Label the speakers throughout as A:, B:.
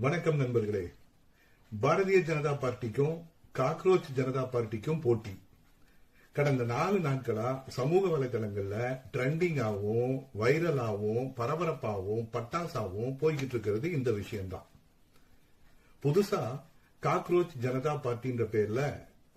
A: வணக்கம் நண்பர்களே. பாரதிய ஜனதா பார்ட்டிக்கும் காக்ரோச் ஜனதா பார்ட்டிக்கும் போட்டி. கடந்த 4 நாட்களா சமூக வலைதளங்கள்ல ட்ரெண்டிங்காவும் வைரலாவும் பரபரப்பாவும் பட்டாசாவும் போய்கிட்டு இருக்கிறது இந்த விஷயம்தான். புதுசா காக்ரோச் ஜனதா பார்ட்டின்ற பேர்ல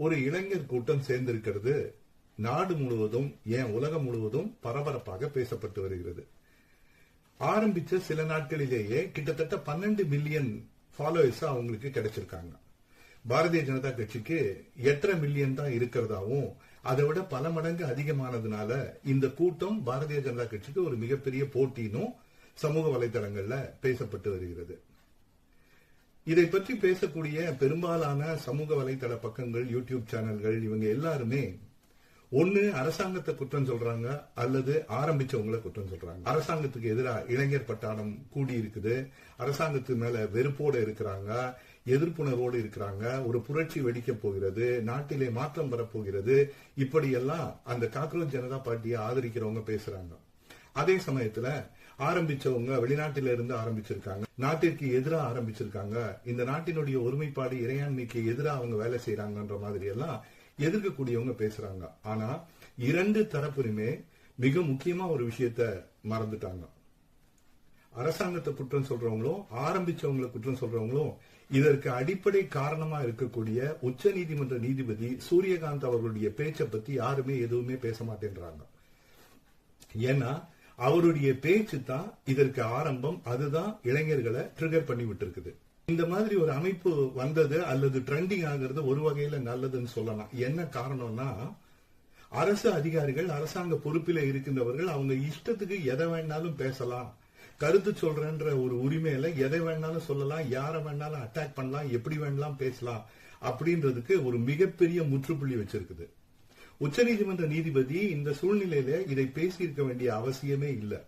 A: ஒரு இளைஞர் கூட்டம் சேர்ந்திருக்கிறது நாடு முழுவதும், ஏன் உலகம் முழுவதும் பரபரப்பாக பேசப்பட்டு வருகிறது. ஆரம்பிச்ச சில நாட்களிலேயே கிட்டத்தட்ட 12 மில்லியன் ஃபாலோவர்ஸ் அவங்களுக்கு கிடைச்சிருக்காங்க. பாரதிய ஜனதா கட்சிக்கு 8.5 மில்லியன் தான் இருக்கிறதாவும், அதை விட பல மடங்கு அதிகமானதுனால இந்த கூட்டம் பாரதிய ஜனதா கட்சிக்கு ஒரு மிகப்பெரிய போட்டினும் சமூக வலைதளங்கள்ல பேசப்பட்டு வருகிறது. இதை பற்றி பேசக்கூடிய பெரும்பாலான சமூக வலைதள பக்கங்கள், யூடியூப் சேனல்கள், இவங்க எல்லாருமே ஒன்னு அரசாங்கத்தை குற்றம் சொல்றாங்க அல்லது ஆரம்பிச்சவங்களை குற்றம் சொல்றாங்க. அரசாங்கத்துக்கு எதிராக இளைஞர் பட்டாளம் கூடி இருக்குது, அரசாங்கத்துக்கு மேல வெறுப்போடு இருக்கிறாங்க, எதிர்ப்புணர்வோடு இருக்கிறாங்க, ஒரு புரட்சி வெடிக்க போகிறது, நாட்டிலே மாற்றம் வரப்போகிறது, இப்படியெல்லாம் அந்த காக்ரோச் ஜனதா பார்ட்டியை ஆதரிக்கிறவங்க பேசுறாங்க. அதே சமயத்துல ஆரம்பிச்சவங்க வெளிநாட்டில இருந்து ஆரம்பிச்சிருக்காங்க, நாட்டிற்கு எதிராக ஆரம்பிச்சிருக்காங்க, இந்த நாட்டினுடைய ஒருமைப்பாடு இறையாண்மைக்கு எதிராக அவங்க வேலை செய்யறாங்கன்ற மாதிரி எல்லாம் எதிர்க்கக்கூடியவங்க பேசுறாங்க. ஆனா 2 தரப்புமே மிக முக்கியமா ஒரு விஷயத்த மறந்துட்டாங்க. அரசாங்கத்தை குற்றம் சொல்றவங்களும் ஆரம்பிச்சவங்களை குற்றம் சொல்றவங்களும் இதற்கு அடிப்படை காரணமா இருக்கக்கூடிய உச்ச நீதிமன்ற நீதிபதி சூரியகாந்த் அவர்களுடைய பேச்சை பத்தி யாருமே எதுவுமே பேச மாட்டேன்றாங்க. ஏன்னா அவருடைய பேச்சு தான் இதற்கு ஆரம்பம், அதுதான் இளைஞர்களை ட்ரிகர் பண்ணி விட்டு இருக்குது. இந்த மாதிரி ஒரு அமைப்பு வந்தது அல்லது ட்ரெண்டிங் ஆகிறது ஒரு வகையில நல்லதுன்னு சொல்லலாம். என்ன காரணம்னா, அரசு அதிகாரிகள், அரசாங்க பொறுப்பில இருக்கின்றவர்கள் அவங்க இஷ்டத்துக்கு எதை வேணாலும் பேசலாம், கருத்து சொல்றன்ற ஒரு உரிமையில எதை வேணாலும் சொல்லலாம், யாரை வேணாலும் அட்டாக் பண்ணலாம், எப்படி வேணாலும் பேசலாம் அப்படின்றதுக்கு ஒரு மிகப்பெரிய முற்றுப்புள்ளி வச்சிருக்குது. உச்சநீதிமன்ற நீதிபதி இந்த சூழ்நிலையில இதை பேசியிருக்க வேண்டிய அவசியமே இல்லை.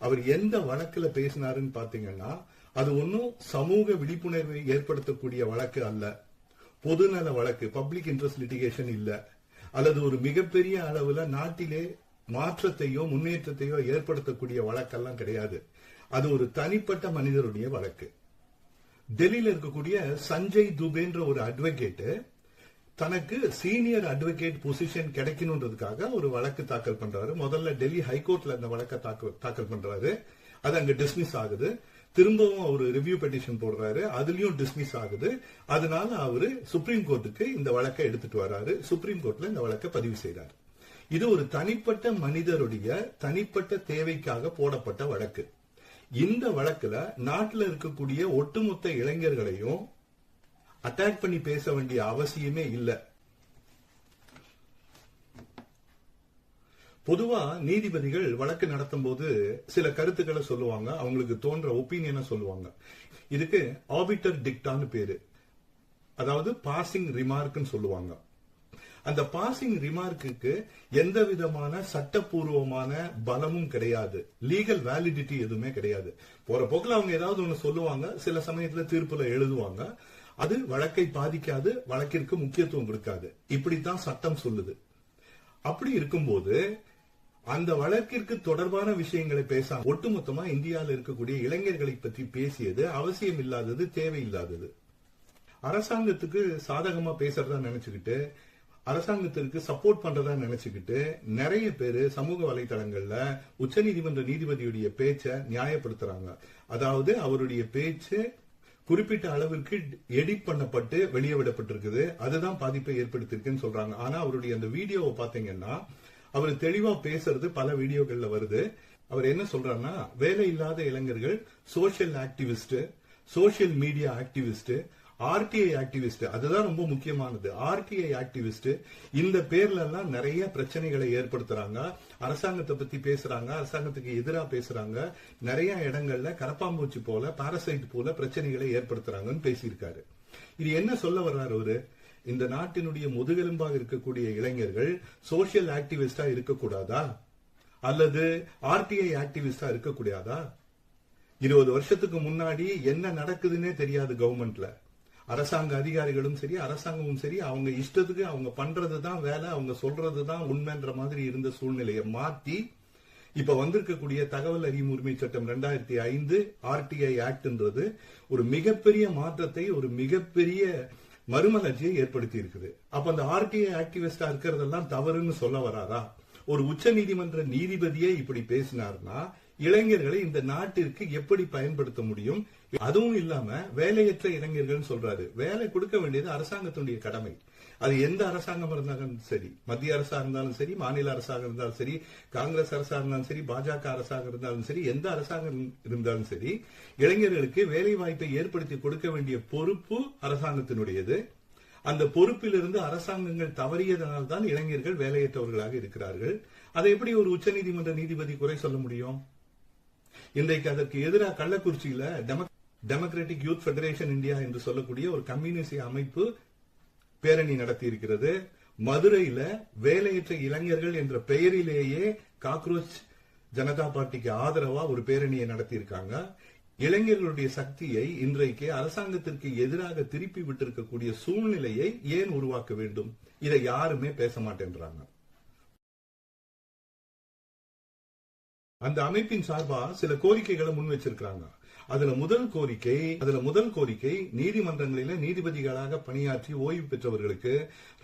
A: அவர் எந்த வழக்குல பேசினாருன்னு பாத்தீங்கன்னா, அது ஒன்னும் சமூக விழிப்புணர்வை ஏற்படுத்தக்கூடிய வழக்கு அல்ல, பொதுநல வழக்கு, பப்ளிக் இன்ட்ரெஸ்ட் லிட்டிகேஷன் இல்ல, அல்லது ஒரு மிகப்பெரிய அளவுல நாட்டிலே மாற்றத்தையோ முன்னேற்றத்தையோ ஏற்படுத்தக்கூடிய வழக்கெல்லாம் கிடையாது. அது ஒரு தனிப்பட்ட மனிதருடைய வழக்கு. டெல்லியில இருக்கக்கூடிய சஞ்சய் துபேன்ற ஒரு அட்வொகேட் தனக்கு சீனியர் அட்வொகேட் பொசிஷன் கிடைக்கணும்ன்றதுக்காக ஒரு வழக்கு தாக்கல் பண்றாரு. முதல்ல டெல்லி ஹைகோர்ட்ல அந்த வழக்கை தாக்கல் பண்றாரு, அது அங்க டிஸ்மிஸ் ஆகுது. திரும்பவும் அவரு ரிவ்யூ பெட்டிஷன் போடுறாரு, அதுலயும் டிஸ்மிஸ் ஆகுது. அதனால அவரு சுப்ரீம் கோர்ட்டுக்கு இந்த வழக்கை எடுத்துட்டு வர்றாரு, சுப்ரீம் கோர்ட்ல இந்த வழக்கை பதிவு செய்யறாரு. இது ஒரு தனிப்பட்ட மனிதருடைய தனிப்பட்ட தேவைக்காக போடப்பட்ட வழக்கு. இந்த வழக்குல நாட்டில் இருக்கக்கூடிய ஒட்டுமொத்த இளைஞர்களையும் அட்டாக் பண்ணி பேச வேண்டிய அவசியமே இல்லை. பொதுவா நீதிபதிகள் வழக்கு நடத்தும் போது சில கருத்துக்களை சொல்லுவாங்க, அவங்களுக்கு தோன்ற ஒப்பீனியனை சொல்லுவாங்க. இதுக்கு ஆபிட்டர் டிக்டான்னு பேரு, அதாவது பாசிங் ரிமார்க்னு சொல்லுவாங்க. அந்த பாசிங் ரிமார்க்கு எந்த விதமான சட்டப்பூர்வமான பலமும் கிடையாது, லீகல் வேலிடிட்டி எதுவுமே கிடையாது. போற போக்குல அவங்க ஏதாவது ஒண்ணு சொல்லுவாங்க, சில சமயத்துல தீர்ப்புல எழுதுவாங்க, அது வழக்கை பாதிக்காது, வழக்கிற்கு முக்கியத்துவம் கொடுக்காது, இப்படித்தான் சட்டம் சொல்லுது. அப்படி இருக்கும்போது அந்த வழக்கிற்கு தொடர்பான விஷயங்களை பேசாம ஒட்டுமொத்தமா இந்தியாவில் இருக்கக்கூடிய இளைஞர்களை பற்றி பேசியது அவசியம் இல்லாதது, தேவையில்லாதது. அரசாங்கத்துக்கு சாதகமா பேசுறதா நினைச்சுக்கிட்டு, அரசாங்கத்திற்கு சப்போர்ட் பண்றதா நினைச்சுக்கிட்டு நிறைய பேரு சமூக வலைதளங்கள்ல உச்சநீதிமன்ற நீதிபதியுடைய பேச்சை நியாயப்படுத்துறாங்க. அதாவது அவருடைய பேச்சு குறிப்பிட்ட அளவிற்கு எடிட் பண்ணப்பட்டு வெளியே விடப்பட்டிருக்குது, அதுதான் பாதிப்பை ஏற்படுத்திருக்குன்னு சொல்றாங்க. ஆனா அவருடைய அந்த வீடியோவை பாத்தீங்கன்னா அவர் தெளிவா பேசுறது பல வீடியோகள்ல வருது. அவர் என்ன சொல்றாருன்னா, வேலை இல்லாத இளைஞர்கள், social activist, social media activist, RTI activist, அதுதான் ரொம்ப முக்கியமானது. ஆர்டிஐ ஆக்டிவிஸ்ட் இந்த பேர்ல எல்லாம் நிறைய பிரச்சனைகளை ஏற்படுத்துறாங்க, அரசாங்கத்தை பத்தி பேசுறாங்க, அரசாங்கத்துக்கு எதிராக பேசுறாங்க, நிறைய இடங்கள்ல கரப்பாம்பூச்சி போல, பாரசைட் போல பிரச்சனைகளை ஏற்படுத்துறாங்கன்னு பேசியிருக்காரு. இது என்ன சொல்ல வர்றாரு அவரு? இந்த நாட்டினுடைய முதுகெலும்பாக இருக்கக்கூடிய இளைஞர்கள் சோசியல் ஆக்டிவிஸ்டா இருக்கக்கூடாதா, அல்லது ஆர்டிஐ ஆக்டிவிஸ்டா இருக்கக்கூடாதா? 20 வருஷத்துக்கு முன்னாடி என்ன நடக்குதுன்னே தெரியாது கவர்மெண்ட்ல. அரசாங்க அதிகாரிகளும் சரி, அரசாங்கமும் சரி, அவங்க இஷ்டத்துக்கு அவங்க பண்றதுதான் வேலை, அவங்க சொல்றதுதான் உண்மைன்ற மாதிரி இருந்த சூழ்நிலையை மாத்தி இப்ப வந்திருக்கக்கூடிய தகவல் அறியும் உரிமை சட்டம் 2005 RTI ஆக்ட்ன்றது ஒரு மிகப்பெரிய மாற்றத்தை, ஒரு மிகப்பெரிய மறுமலர்ச்சியை ஏற்படுத்தி இருக்குது. அப்ப அந்த RTI ஆக்டிவிஸ்டா இருக்கிறதெல்லாம் தவறுன்னு சொல்ல வராரா? ஒரு உச்ச நீதிமன்ற நீதிபதியே இப்படி பேசினார்னா இளைஞர்களை இந்த நாட்டிற்கு எப்படி பயன்படுத்த முடியும்? அதுவும் இல்லாம வேலையற்ற இளைஞர்கள் சொல்றாரு. வேலை கொடுக்க வேண்டியது அரசாங்கத்தினுடைய கடமை. அது எந்த அரசாங்கம் இருந்தாலும் சரி, மத்திய அரசா இருந்தாலும் சரி, மாநில அரசாக இருந்தாலும் சரி, காங்கிரஸ் அரசா இருந்தாலும் சரி, பாஜக அரசாக இருந்தாலும் சரி, எந்த அரசாங்கம் இருந்தாலும் சரி, இளைஞர்களுக்கு வேலை வாய்ப்பை ஏற்படுத்தி கொடுக்க வேண்டிய பொறுப்பு அரசாங்கத்தினுடையது. அந்த பொறுப்பிலிருந்து அரசாங்கங்கள் தவறியதனால் தான் இளைஞர்கள் வேலையற்றவர்களாக இருக்கிறார்கள். அதை எப்படி ஒரு உச்சநீதிமன்ற நீதிபதி குறை சொல்ல முடியும்? இன்றைக்கு அதற்கு எதிராக கள்ளக்குறிச்சியில டெமோக்ராட்டிக் யூத் ஃபெடரேஷன் இந்தியா என்று சொல்லக்கூடிய ஒரு கம்யூனிஸ்ட் அமைப்பு பேரணி நடத்தி இருக்கிறது. மதுரையில வேலையற்ற இளைஞர்கள் என்ற பெயரிலேயே காக்ரோச் ஜனதா பார்ட்டிக்கு ஆதரவா ஒரு பேரணியை நடத்தி இருக்காங்க. இளைஞர்களுடைய சக்தியை இன்றைக்கு அரசாங்கத்திற்கு எதிராக திருப்பி விட்டிருக்கக்கூடிய சூழ்நிலையை ஏன் உருவாக்க வேண்டும்? இதை யாருமே பேச மாட்டேன்றாங்க. அந்த அமைப்பின் சார்பா சில கோரிக்கைகளை முன் வச்சிருக்காங்க. அதுல முதல் கோரிக்கை நீதிமன்றங்களில நீதிபதிகளாக பணியாற்றி ஓய்வு பெற்றவர்களுக்கு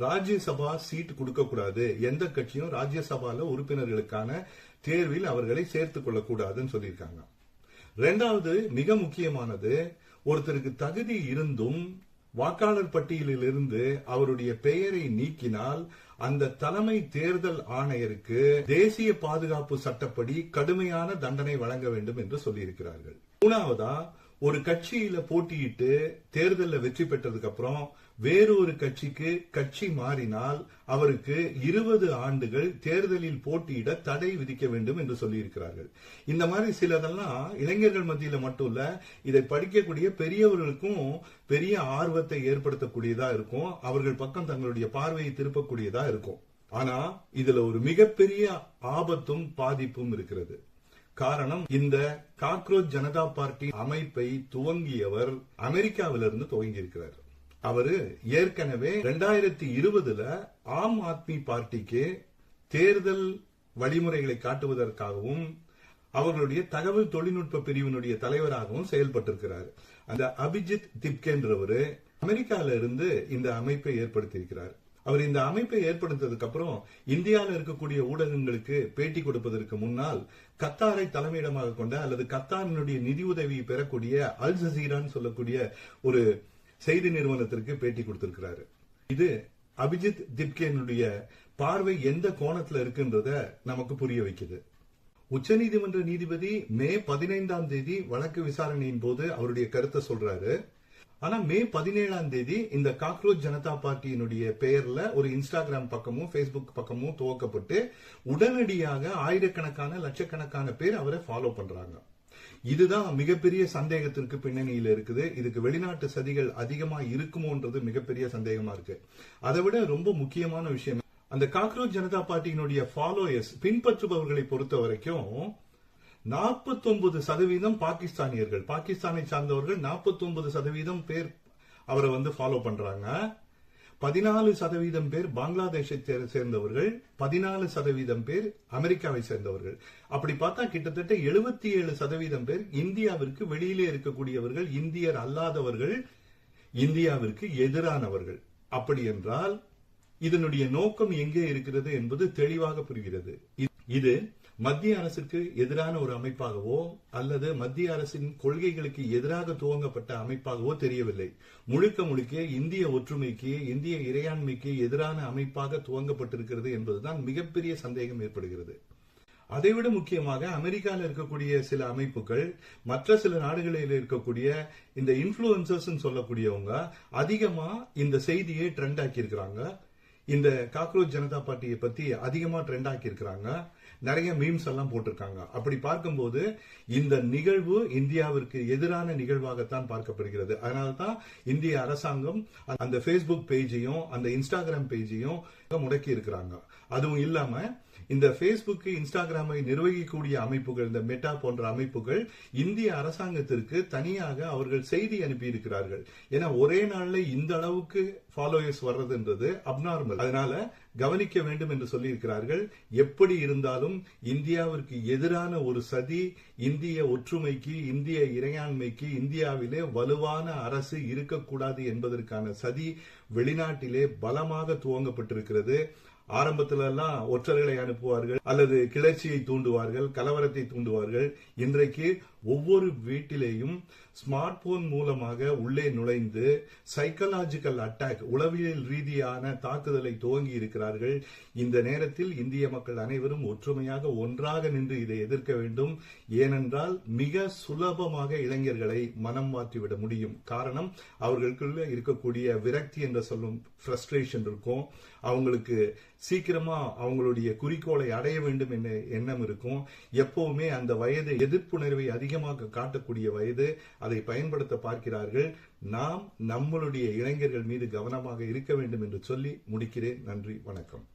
A: ராஜ்யசபா சீட் கொடுக்க கூடாது. எந்த கட்சியும் ராஜ்யசபால உறுப்பினர்களுக்கான தேர்வில் அவர்களை சேர்த்துக் கொள்ளக்கூடாதுன்னு சொல்லியிருக்காங்க. இரண்டாவது மிக முக்கியமானது, ஒருத்தருக்கு தகுதி இருந்தும் வாக்காளர் பட்டியலில் இருந்து அவருடைய பெயரை நீக்கினால் அந்த தலைமை தேர்தல் ஆணையருக்கு தேசிய பாதுகாப்பு சட்டப்படி கடுமையான தண்டனை வழங்க வேண்டும் என்று சொல்லியிருக்கிறார்கள். மூணாவதா, ஒரு கட்சியில போட்டியிட்டு தேர்தலில் வெற்றி பெற்றதுக்கு அப்புறம் வேறொரு கட்சிக்கு கட்சி மாறினால் அவருக்கு 20 ஆண்டுகள் தேர்தலில் போட்டியிட தடை விதிக்க வேண்டும் என்று சொல்லியிருக்கிறார்கள். இந்த மாதிரி சிலதெல்லாம் இளைஞர்கள் மத்தியில மட்டும் இல்ல, இதை படிக்கக்கூடிய பெரியவர்களுக்கும் பெரிய ஆர்வத்தை ஏற்படுத்தக்கூடியதா இருக்கும். அவர்கள் பக்கம் தங்களுடைய பார்வையை திருப்பக்கூடியதா இருக்கும். ஆனா இதுல ஒரு மிகப்பெரிய ஆபத்தும் பாதிப்பும் இருக்கிறது. காரணம், இந்த காக்ரோச் ஜனதா பார்ட்டி அமைப்பை துவங்கியவர் அமெரிக்காவிலிருந்து துவங்கி இருக்கிறார். அவரு ஏற்கனவே 2020 ஆம் ஆத்மி பார்ட்டிக்கு தேர்தல் வழிமுறைகளை காட்டுவதற்காகவும் அவர்களுடைய தகவல் தொழில்நுட்ப பிரிவினுடைய தலைவராகவும் செயல்பட்டிருக்கிறார். அந்த அபிஜித் திப்கேன்றவரு அமெரிக்கால இருந்து இந்த அமைப்பை ஏற்படுத்தியிருக்கிறார். அவர் இந்த அமைப்பை ஏற்படுத்ததுக்கு அப்புறம் இந்தியாவில் இருக்கக்கூடிய ஊடகங்களுக்கு பேட்டி கொடுப்பதற்கு முன்னால் கத்தாரை தலைமையிடமாக கொண்ட அல்லது கத்தாரினுடைய நிதி உதவியை பெறக்கூடிய அல் ஜசீரான்னு சொல்லக்கூடிய ஒரு செய்தி நிறுவனத்திற்கு பேட்டி கொடுத்திருக்கிறாரு. இது அபிஜித் திப்கேனுடைய பார்வை எந்த கோணத்துல இருக்குன்றத நமக்கு புரிய வைக்குது. உச்சநீதிமன்ற நீதிபதி மே 15ஆம் தேதி வழக்கு விசாரணையின் போது அவருடைய கருத்தை சொல்றாரு. ஆனா மே 17ஆம் தேதி இந்த காக்ரோச் ஜனதா பார்ட்டியினுடைய பெயர்ல ஒரு இன்ஸ்டாகிராம் பக்கமும் பேஸ்புக் பக்கமும் துவக்கப்பட்டு உடனடியாக ஆயிரக்கணக்கான லட்சக்கணக்கான பேர் அவரை ஃபாலோ பண்றாங்க. இதுதான் மிகப்பெரிய சந்தேகத்திற்கு பின்னணியில் இருக்குது. இதுக்கு வெளிநாட்டு சதிகள் அதிகமா இருக்குமோன்றது மிகப்பெரிய சந்தேகமா இருக்கு. அதை விட ரொம்ப முக்கியமான விஷயம், அந்த காக்ரோச் ஜனதா பார்ட்டியினுடைய ஃபாலோயர்ஸ், பின்பற்றுபவர்களை பொறுத்த வரைக்கும் 49% பாகிஸ்தானியர்கள், பாகிஸ்தானை சார்ந்தவர்கள் 49% பேர் அவரை ஃபாலோ பண்றாங்க. 14% பேர் பங்களாதேஷை சேர்ந்தவர்கள், 14% பேர் அமெரிக்காவை சேர்ந்தவர்கள். அப்படி பார்த்தா கிட்டத்தட்ட 77% பேர் இந்தியாவிற்கு வெளியிலே இருக்கக்கூடியவர்கள், இந்தியர் அல்லாதவர்கள், இந்தியாவிற்கு எதிரானவர்கள். அப்படி என்றால் இதனுடைய நோக்கம் எங்கே இருக்கிறது என்பது தெளிவாக புரிகிறது. இது மத்திய அரசுக்கு எதிரான ஒரு அமைப்பாகவோ அல்லது மத்திய அரசின் கொள்கைகளுக்கு எதிராக துவங்கப்பட்ட அமைப்பாகவோ தெரியவில்லை. முழுக்க முழுக்க இந்திய ஒற்றுமைக்கு, இந்திய இறையாண்மைக்கு எதிரான அமைப்பாக துவங்கப்பட்டிருக்கிறது என்பதுதான் மிகப்பெரிய சந்தேகம் ஏற்படுகிறது. அதைவிட முக்கியமாக அமெரிக்காவில் இருக்கக்கூடிய சில அமைப்புகள், மற்ற சில நாடுகளில் இருக்கக்கூடிய இந்த இன்ஃபுளுசர்ஸ் சொல்லக்கூடியவங்க அதிகமா இந்த செய்தியை ட்ரெண்ட் ஆக்கி இருக்கிறாங்க. இந்த காக்ரோச் ஜனதா பார்ட்டியை பத்தி அதிகமா ட்ரெண்ட் ஆக்கி இருக்கிறாங்க. நிறைய மீம்ஸ் எல்லாம் போட்டிருக்காங்க. அப்படி பார்க்கும்போது இந்த நிகழ்வு இந்தியாவிற்கு எதிரான நிகழ்வாகத்தான் பார்க்கப்படுகிறது. அதனால்தான் இந்திய அரசாங்கம் அந்த பேஸ்புக் பேஜையும் அந்த இன்ஸ்டாகிராம் பேஜையும் முடக்கி இருக்கிறாங்க. அதுவும் இல்லாம இந்த Facebook, இன்ஸ்டாகிராமை நிர்வகிக்கக்கூடிய அமைப்புகள், இந்த மெட்டா போன்ற அமைப்புகள் இந்திய அரசாங்கத்திற்கு தனியாக அவர்கள் செய்தி அனுப்பியிருக்கிறார்கள். ஏன்னா ஒரே நாள்ல இந்த அளவுக்கு ஃபாலோயர்ஸ் வர்றதுன்றது அப்நார்மல். அதனால கவனிக்க வேண்டும் என்று சொல்லியிருக்கிறார்கள். எப்படி இருந்தாலும் இந்தியாவிற்கு எதிரான ஒரு சதி, இந்திய ஒற்றுமைக்கு, இந்திய இறையாண்மைக்கு இந்தியாவிலே வலுவான அரசு இருக்கக்கூடாது என்பதற்கான சதி வெளிநாட்டிலே பலமாக துவங்கப்பட்டிருக்கிறது. ஆரம்பத்துல எல்லாம் ஒற்றர்களை அனுப்புவார்கள் அல்லது கிளர்ச்சியை தூண்டுவார்கள், கலவரத்தை தூண்டுவார்கள். இன்றைக்கு ஒவ்வொரு வீட்டிலேயும் ஸ்மார்ட் போன் மூலமாக உள்ளே நுழைந்து சைக்கலாஜிக்கல் அட்டாக், உளவியல் ரீதியான தாக்குதலை துவங்கி இருக்கிறார்கள். இந்த நேரத்தில் இந்திய மக்கள் அனைவரும் ஒற்றுமையாக ஒன்றாக நின்று இதை எதிர்க்க வேண்டும். ஏனென்றால் மிக சுலபமாக இளைஞர்களை மனம் மாற்றிவிட முடியும். காரணம், அவர்களுக்குள்ள இருக்கக்கூடிய விரக்தி என்று சொல்லும் ஃப்ரஸ்ட்ரேஷன் இருக்கும். அவங்களுக்கு சீக்கிரமா அவங்களுடைய குறிக்கோளை அடைய வேண்டும் என்ற எண்ணம் இருக்கும். எப்பவுமே அந்த வயது எதிர்ப்புணர்வை அதிகமாக காட்டக்கூடிய வயது. அதை பயன்படுத்த பார்க்கிறார்கள். நாம் நம்மளுடைய இளைஞர்கள் மீது கவனமாக இருக்க வேண்டும் என்று சொல்லி முடிக்கிறேன். நன்றி, வணக்கம்.